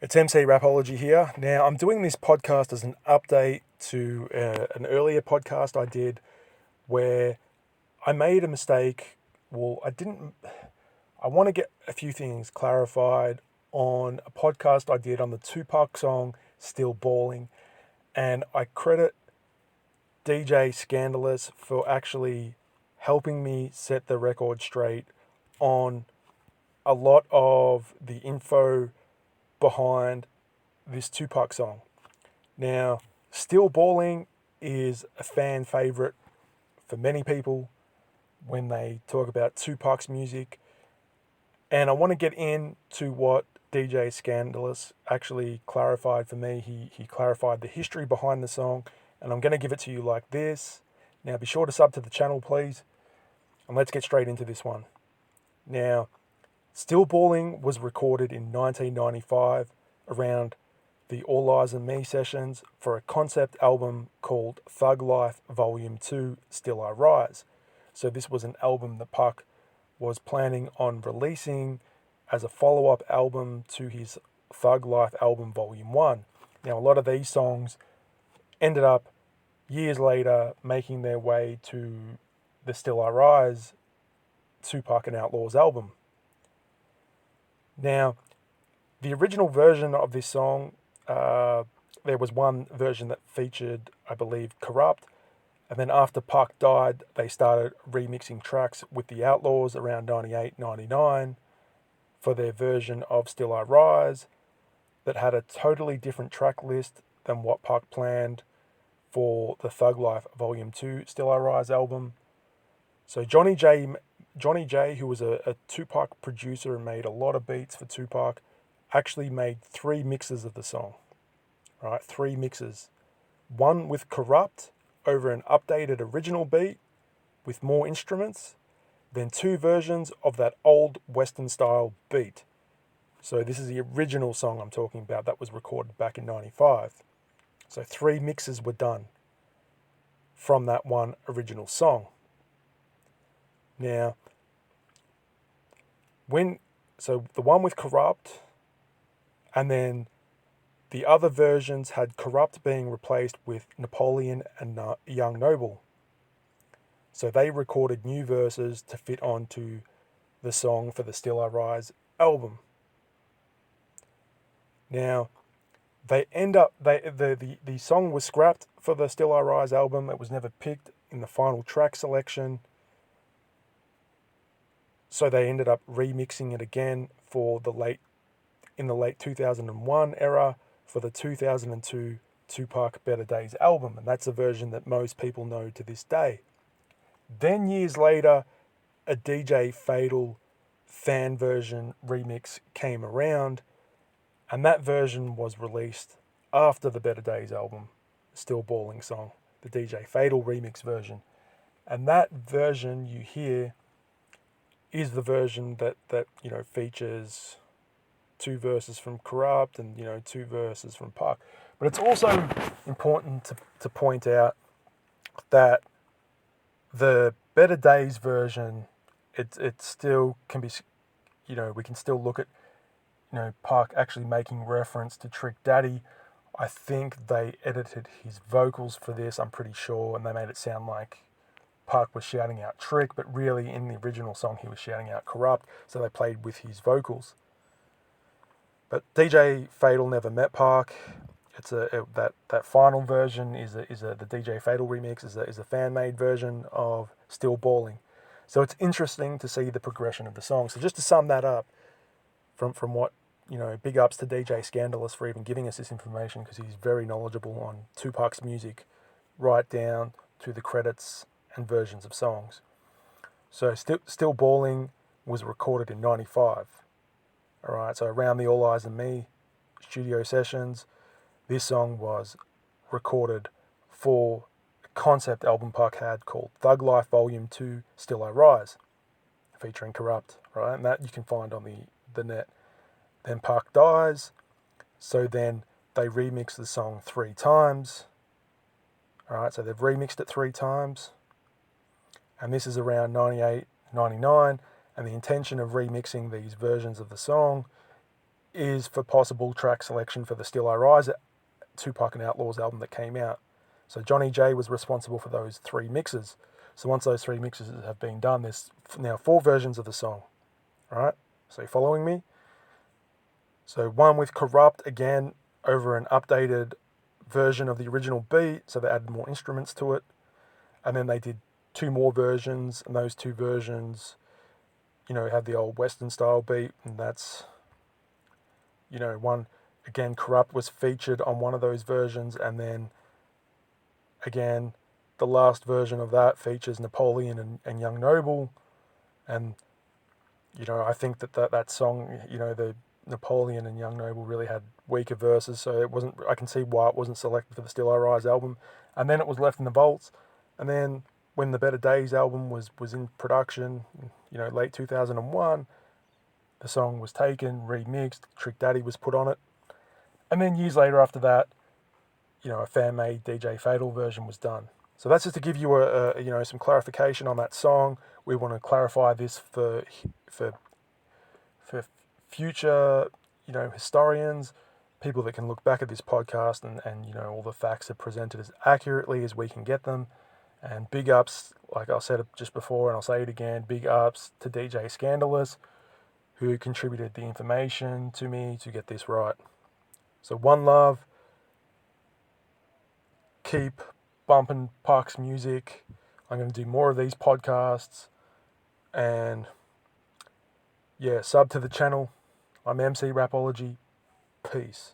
It's MC Rapology here. Now, I'm doing this podcast as an update to an earlier podcast I did where I made a mistake. Well, I want to get a few things clarified on a podcast I did on the Tupac song Still Ballin, and I credit DJ Skandalous for actually helping me set the record straight on a lot of the info behind this Tupac song. Now, Still Ballin is a fan favorite for many people when they talk about Tupac's music, and I want to get into what DJ Skandalous actually clarified for me. He clarified the history behind the song, and I'm going to give it to you like this. Now, be sure to sub to the channel, please, and let's get straight into this one. Now, Still Ballin was recorded in 1995 around the All Eyez On Me sessions for a concept album called Thug Life Volume 2, Still I Rise. So this was an album that Pac was planning on releasing as a follow-up album to his Thug Life album Volume 1. Now, a lot of these songs ended up years later making their way to the Still I Rise Pac and The Outlawz album. Now, the original version of this song, there was one version that featured, I believe, Kurupt, and then after Pac died, they started remixing tracks with the Outlawz around 98, 99 for their version of Still I Rise that had a totally different track list than what Pac planned for the Thug Life Volume 2 Still I Rise album. So Johnny J, who was a Tupac producer and made a lot of beats for Tupac, actually made 3 mixes of the song. Right, 3 mixes. One with Kurupt over an updated original beat with more instruments, then 2 versions of that old Western style beat. So this is the original song I'm talking about that was recorded back in 95. So 3 mixes were done from that one original song. Now, so the one with Kurupt, and then the other versions had Kurupt being replaced with Napoleon and Noble. So they recorded new verses to fit onto the song for the Still I Rise album. Now, the song was scrapped for the Still I Rise album. It was never picked in the final track selection. So they ended up remixing it again in the late 2001 era for the 2002 Tupac Better Dayz album, and that's a version that most people know to this day. Then years later, a DJ Fatal fan version remix came around, and that version was released after the Better Dayz album, Still Ballin song, the DJ Fatal remix version. And that version you hear is the version that features 2 verses from Kurupt and 2 verses from Pac. But it's also important to point out that the Better Dayz version, it still can be, we can still look at Pac actually making reference to Trick Daddy. I think they edited his vocals for this, I'm pretty sure, and they made it sound like Pac was shouting out Trick, but really in the original song he was shouting out Kurupt, so they played with his vocals. But DJ Fatal never met Pac. That final version is the DJ Fatal remix is a fan made version of Still Ballin. So it's interesting to see the progression of the song. So just to sum that up, from what big ups to DJ Skandalous for even giving us this information, because he's very knowledgeable on Tupac's music, right down to the credits and versions of songs. So Still Ballin was recorded in 95. All right, so around the All Eyez On Me studio sessions, this song was recorded for a concept album Pac had called Thug Life Volume 2, Still I Rise, featuring Kurupt, right? And that you can find on the net. Then Pac dies, so then they remix the song 3 times. All right, so they've remixed it 3 times. And this is around 98, 99, and the intention of remixing these versions of the song is for possible track selection for the Still Rise Tupac and Outlawz album that came out. So Johnny J was responsible for those 3 mixes. So once those 3 mixes have been done, there's now 4 versions of the song. All right? So you following me? So one with Kurupt, again, over an updated version of the original beat, so they added more instruments to it. And then they did 2 more versions, and those 2 versions, have the old Western style beat, and that's, one, again, Kurupt was featured on one of those versions, and then, again, the last version of that features Napoleon and Young Noble, and, I think that song, the Napoleon and Young Noble really had weaker verses, so I can see why it wasn't selected for the Still Rise album, and then it was left in the vaults, and then when the Better Dayz album was in production, late 2001, the song was taken, remixed, Trick Daddy was put on it, and then years later after that, a fan-made DJ Fatal version was done. So that's just to give you some clarification on that song. We want to clarify this for future, historians, people that can look back at this podcast and all the facts are presented as accurately as we can get them. And big ups, like I said just before, and I'll say it again, big ups to DJ Skandalous, who contributed the information to me to get this right. So one love, keep bumping Pac's music. I'm going to do more of these podcasts, and sub to the channel. I'm MC Rapology. Peace.